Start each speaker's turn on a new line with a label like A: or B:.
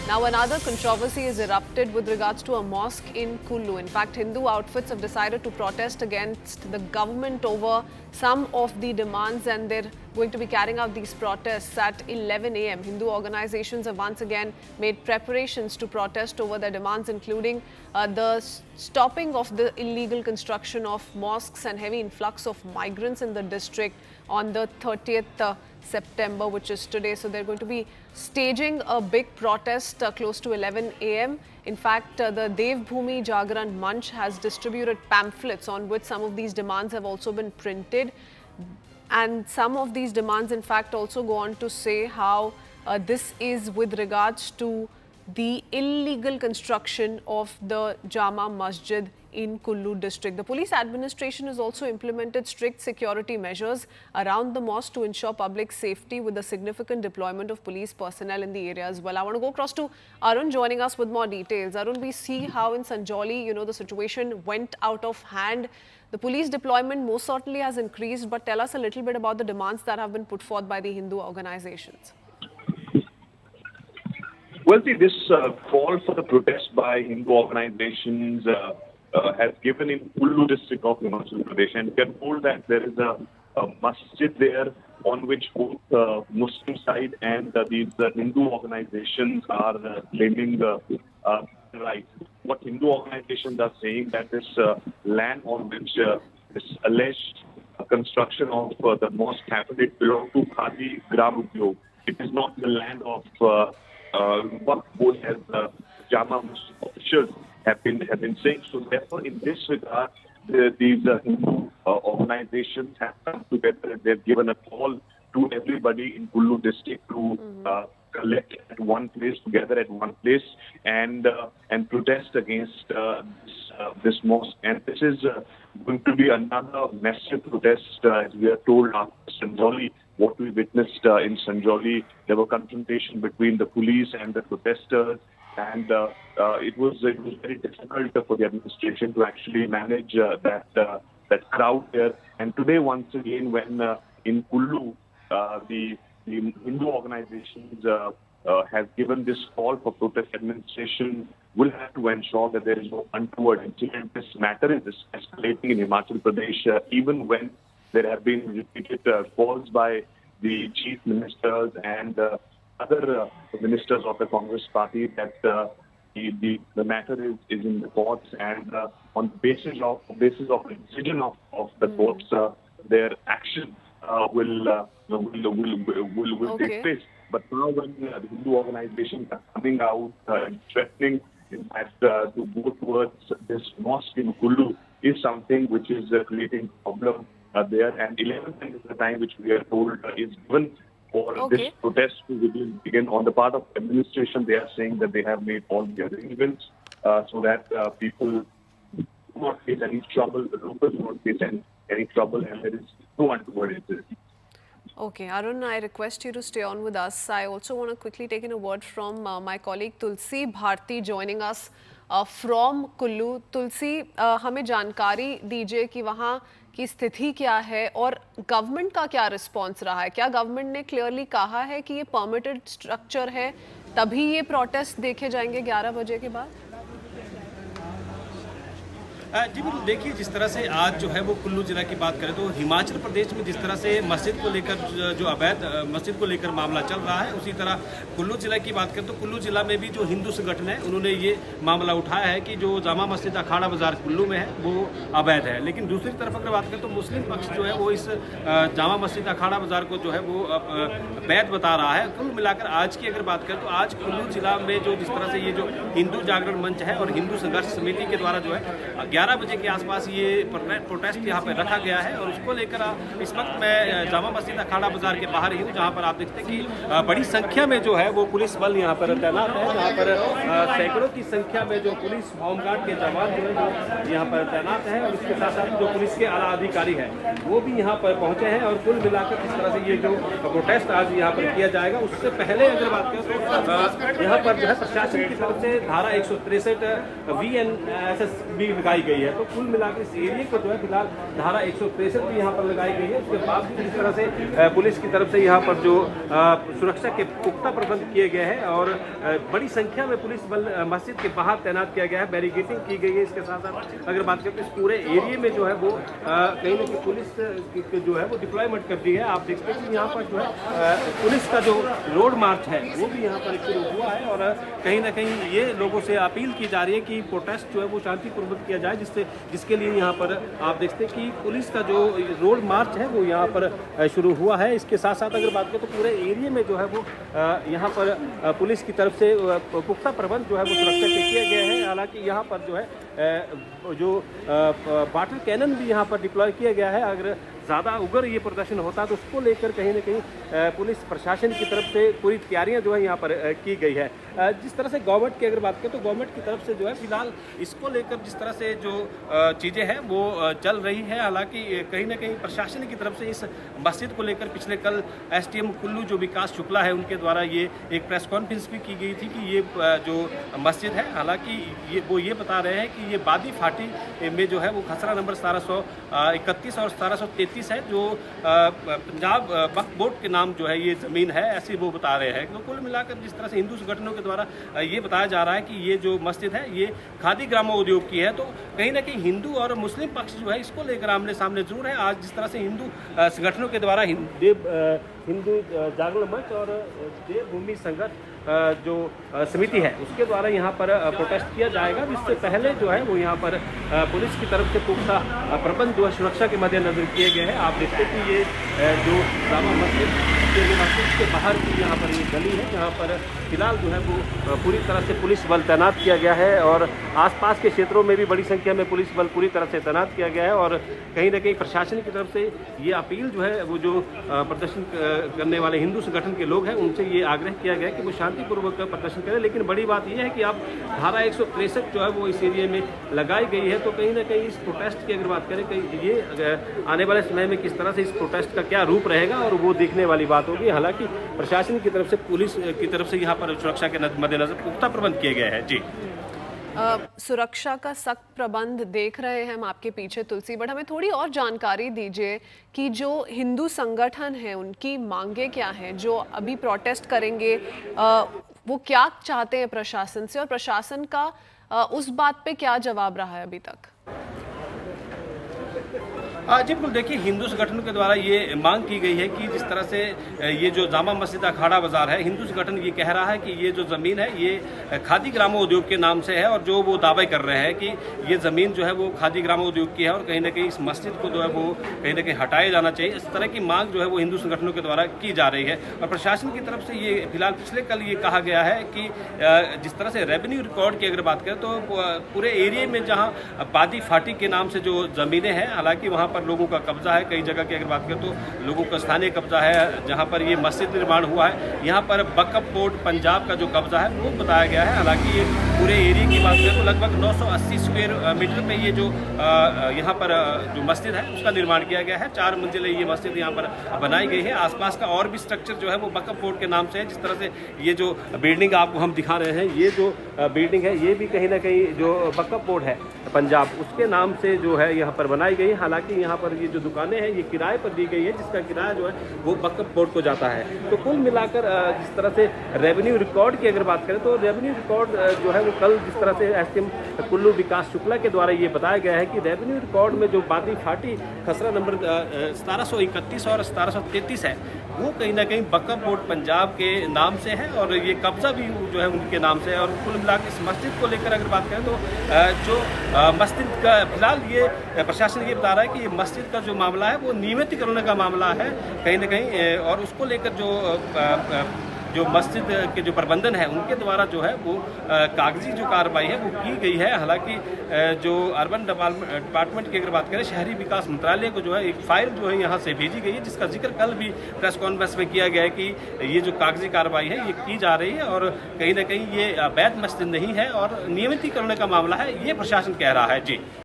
A: Now, another controversy is erupted with regards to a mosque in Kullu. In fact, Hindu outfits have decided to protest against the government over some of the demands, and they're going to be carrying out these protests at 11 a.m. Hindu organizations have once again made preparations to protest over their demands, including the stopping of the illegal construction of mosques and heavy influx of migrants in the district on the 30th September, which is today. So they're going to be staging a big protest close to 11 a.m. In fact, the Dev Bhumi Jagran Manch has distributed pamphlets on which some of these demands have also been printed. And some of these demands, in fact, also go on to say how this is with regards to the illegal construction of the Jama Masjid in Kullu district. The police administration has also implemented strict security measures around the mosque to ensure public safety, with a significant deployment of police personnel in the area as well. I want to go across to Arun joining us with more details. Arun, we see how in Sanjauli, the situation went out of hand. The police deployment most certainly has increased, but tell us a little bit about the demands that have been put forth by the Hindu organizations.
B: Well, see, this call for the protest by Hindu organizations has given in Kullu district of Himachal Pradesh, and we are told that there is a masjid there on which both Muslim side and these Hindu organizations are claiming rights. What Hindu organizations are saying that this land on which this alleged construction of the mosque happened, it belongs to Khadi Gram Udyog. It is not the land of what both as Jama Masjid officials have been saying. So therefore, in this regard, these Hindu organizations have come together. They've given a call to everybody in Kullu district to collect at one place, together at one place, and protest against this mosque. And this is going to be another massive protest, as we are told, after Sanjauli. What we witnessed in Sanjauli, there were confrontation between the police and the protesters, and it was very difficult for the administration to actually manage that crowd there. And today, once again, when in Kullu, the Hindu organizations has given this call for protest, administration will have to ensure that there is no untoward incident. This matter is escalating in Himachal Pradesh, even when there have been repeated calls by the chief ministers and other ministers of the Congress party that the matter is in the courts, and on the basis of the decision of the courts, their action will take place. But now, when the Hindu organizations are coming out and threatening, in fact, to go towards this mosque in Kullu, is something which is creating problem there. And 11th is the time which we are told is given for this protest to begin. On the part of administration, they are saying that they have made all the arrangements so that people do not face any trouble, the locals do not face any trouble, and there is no untoward incident.
A: Okay, Arun, I request you to stay on with us. I also want to quickly take in a word from my colleague Tulsi Bharti joining us from Kullu. Tulsi, हमें जानकारी दीजिए कि वहाँ की स्थिति क्या है और गवर्नमेंट का क्या रिस्पॉन्स रहा है? क्या गवर्नमेंट ने क्लियरली कहा है कि ये परमिटेड स्ट्रक्चर है, तभी ये प्रोटेस्ट देखे जाएंगे 11 बजे के बाद?
C: जी बिल्कुल, देखिए जिस तरह से आज जो है वो कुल्लू जिला की बात करें तो हिमाचल प्रदेश में जिस तरह से मस्जिद को लेकर जो अवैध मस्जिद को लेकर मामला चल रहा है, उसी तरह कुल्लू जिला की बात करें तो कुल्लू जिला में भी जो हिंदू संगठन है उन्होंने ये मामला उठाया है कि जो जामा मस्जिद अखाड़ा बाजार कुल्लू में है वो अवैध है। लेकिन दूसरी तरफ अगर बात करें तो मुस्लिम पक्ष जो है वो इस जामा मस्जिद अखाड़ा बाजार को जो है वो वैध बता रहा है। कुल मिलाकर आज की अगर बात करें तो आज कुल्लू जिला में जो जिस तरह से ये जो हिंदू जागरण मंच है और हिंदू संघर्ष समिति के द्वारा जो है 11 बजे के आसपास ये प्रोटेस्ट यहाँ पर रखा गया है। और उसको लेकर इस वक्त मैं जामा मस्जिद अखाड़ा बाजार के बाहर ही हूँ, जहाँ पर आप देखते हैं कि बड़ी संख्या में जो है वो पुलिस बल यहाँ पर तैनात है। यहाँ पर सैकड़ों की संख्या में जो पुलिस होमगार्ड के जवान जो है वो यहाँ पर तैनात है, और इसके साथ साथ जो पुलिस के आला अधिकारी हैं वो भी यहाँ पर पहुँचे हैं। और कुल मिलाकर इस तरह से ये जो प्रोटेस्ट आज यहाँ पर किया जाएगा, उससे पहले अगर बात करें तो यहाँ पर जो है प्रशासन की तरफ से धारा 163 VNSS भी लगाई गई गई है। तो कुल मिलाकर इस एरिया को जो है फिलहाल धारा 163 भी यहाँ पर लगाई गई है। उसके बाद भी जिस तरह से पुलिस की तरफ से यहाँ पर जो सुरक्षा के पुख्ता प्रबंध किए गए हैं और बड़ी संख्या में पुलिस बल मस्जिद के बाहर तैनात किया गया है, बैरिकेडिंग की गई है। इसके साथ साथ अगर बात करें तो इस पूरे एरिया में जो है वो कहीं ना कहीं पुलिस जो है वो डिप्लॉयमेंट कर दी है। आप देखते हैं कि यहाँ पर जो है पुलिस का जो रोड मार्च है वो भी यहाँ पर शुरू हुआ है और कहीं ना कहीं ये लोगों से अपील की जा रही है कि प्रोटेस्ट जो है वो शांतिपूर्वक किया जाए, जिसके लिए यहाँ पर आप देखते हैं कि पुलिस का जो रोड मार्च है वो यहाँ पर शुरू हुआ है। इसके साथ साथ अगर बात करें तो पूरे एरिया में जो है वो यहाँ पर पुलिस की तरफ से पुख्ता प्रबंध जो है वो सुरक्षा के किए गए हैं। हालांकि यहाँ पर जो है जो वाटर कैनन भी यहाँ पर डिप्लॉय किया गया है। अगर ज़्यादा उग्र ये प्रदर्शन होता है तो उसको लेकर कहीं ना कहीं पुलिस प्रशासन की तरफ से पूरी तैयारियां जो है यहाँ पर की गई है। जिस तरह से गवर्नमेंट की अगर बात करें तो गवर्नमेंट की तरफ से जो है फिलहाल इसको लेकर जिस तरह से जो चीज़ें हैं वो चल रही है। हालांकि कहीं ना कहीं प्रशासन की तरफ से इस मस्जिद को लेकर पिछले कल SDM कुल्लू जो विकास शुक्ला है उनके द्वारा ये एक प्रेस कॉन्फ्रेंस भी की गई थी कि ये जो मस्जिद है, हालांकि वो ये बता रहे हैं कि ये बादी फाटी में जो है वो खसरा नंबर 1731 और 1733 है, जो पंजाब वक्फ बोर्ड के नाम जो है ये ज़मीन है, ऐसी वो बता रहे हैं। तो कुल मिलाकर जिस तरह से हिंदू संगठनों के द्वारा ये बताया जा रहा है कि ये जो मस्जिद है ये खादी ग्रामोद्योग की है, तो कहीं ना कहीं हिंदू और मुस्लिम पक्ष जो है इसको लेकर आमने सामने जरूर है। आज जिस तरह से हिंदू संगठनों के द्वारा हिंदू जागरण मंच और देवभूमि संघर्ष जो समिति है उसके द्वारा यहाँ पर प्रोटेस्ट किया जाएगा, जिससे पहले जो है वो यहाँ पर पुलिस की तरफ से पुख्ता प्रबंध जो है सुरक्षा के मद्देनजर किए गए हैं। आप देखते हैं कि ये जो जामा मस्जिद के बाहर की यहाँ पर ये गली है जहाँ पर फिलहाल जो है वो पूरी तरह से पुलिस बल तैनात किया गया है और आसपास के क्षेत्रों में भी बड़ी संख्या में पुलिस बल पूरी तरह से तैनात किया गया है। और कहीं ना कहीं प्रशासन की तरफ से ये अपील जो है वो जो प्रदर्शन करने वाले हिंदू संगठन के लोग हैं उनसे ये आग्रह किया गया कि वो शांतिपूर्वक प्रदर्शन करें। लेकिन बड़ी बात यह है कि अब धारा 163 जो है वो इस एरिया में लगाई गई है, तो कहीं ना कहीं इस प्रोटेस्ट की अगर बात करें कहीं ये आने वाले समय में किस तरह से इस प्रोटेस्ट का क्या रूप रहेगा और वो देखने वाली बात होगी। हालांकि प्रशासन की तरफ से पुलिस की तरफ से यहाँ पर सुरक्षा के मद्देनजर पुख्ता प्रबंध किए गए हैं। जी,
A: सुरक्षा का सख्त प्रबंध देख रहे हैं हम आपके पीछे तुलसी, बट हमें थोड़ी और जानकारी दीजिए कि जो हिंदू संगठन है उनकी मांगे क्या हैं, जो अभी प्रोटेस्ट करेंगे वो क्या चाहते हैं प्रशासन से और प्रशासन का उस बात पे क्या जवाब रहा है अभी तक?
C: जी बिल्कुल, देखिए हिंदू संगठनों के द्वारा ये मांग की गई है कि जिस तरह से ये जो जामा मस्जिद अखाड़ा बाजार है, हिंदू संगठन ये कह रहा है कि ये जो ज़मीन है ये खादी ग्रामोद्योग के नाम से है और जो वो दावे कर रहे हैं कि ये ज़मीन जो है वो खादी ग्रामोद्योग की है और कहीं ना कहीं इस मस्जिद को जो है वो कहीं ना कहीं हटाया जाना चाहिए। इस तरह की मांग जो है वो हिंदू संगठनों के द्वारा की जा रही है और प्रशासन की तरफ से ये फिलहाल पिछले कल ये कहा गया है कि जिस तरह से रेवेन्यू रिकॉर्ड की अगर बात करें तो पूरे एरिया में जहाँ बादी फाटी के नाम से जो ज़मीनें हैं, हालांकि वहाँ पर लोगों का कब्जा है। कई जगह की अगर बात करें तो लोगों का स्थानीय कब्जा है। जहाँ पर ये मस्जिद निर्माण हुआ है यहाँ पर वक्फ बोर्ड पंजाब का जो कब्जा है वो बताया गया है। हालांकि ये पूरे एरिया की बात करें तो लगभग 980 स्क्वायर मीटर में ये जो यहाँ पर जो मस्जिद है उसका निर्माण किया गया है। 4 मंजिलें ये मस्जिद यहाँ पर बनाई गई है। आसपास का और भी स्ट्रक्चर जो है वो वक्फ बोर्ड के नाम से है। जिस तरह से ये जो बिल्डिंग आपको हम दिखा रहे हैं, ये जो बिल्डिंग है ये भी कहीं ना कहीं जो वक्फ बोर्ड है पंजाब उसके नाम से जो है यहाँ पर बनाई गई है। हालांकि यहाँ पर ये जो दुकानें हैं ये किराए पर दी गई है, जिसका किराया जो है वो वक्फ बोर्ड को जाता है। तो कुल मिलाकर जिस तरह से रेवेन्यू रिकॉर्ड की अगर बात करें तो रेवेन्यू रिकॉर्ड जो है वो कल जिस तरह से SDM कुल्लू विकास शुक्ला के द्वारा ये बताया गया है कि रेवेन्यू रिकॉर्ड में जो बादी फाटी खसरा नंबर 1731 और 1733 है वो कहीं ना कहीं वक्फ बोर्ड पंजाब के नाम से है और ये कब्जा भी जो है उनके नाम से है। और कुल मिलाकर इस मस्जिद को लेकर अगर बात करें तो जो मस्जिद का फिलहाल ये प्रशासन ये बता रहा है कि ये मस्जिद का जो मामला है वो नियमितीकरण का मामला है कहीं ना कहीं, और उसको लेकर जो मस्जिद के जो प्रबंधन है उनके द्वारा जो है वो कागजी जो कार्रवाई है वो की गई है। हालांकि जो अर्बन डिपार्टमेंट की अगर बात करें शहरी विकास मंत्रालय को जो है एक फाइल जो है यहाँ से भेजी गई है, जिसका जिक्र कल भी प्रेस कॉन्फ्रेंस में किया गया है कि ये जो कागजी कार्रवाई है ये की जा रही है और कहीं ना कहीं ये अवैध मस्जिद नहीं है और नियमितीकरण का मामला है, ये प्रशासन कह रहा है। जी।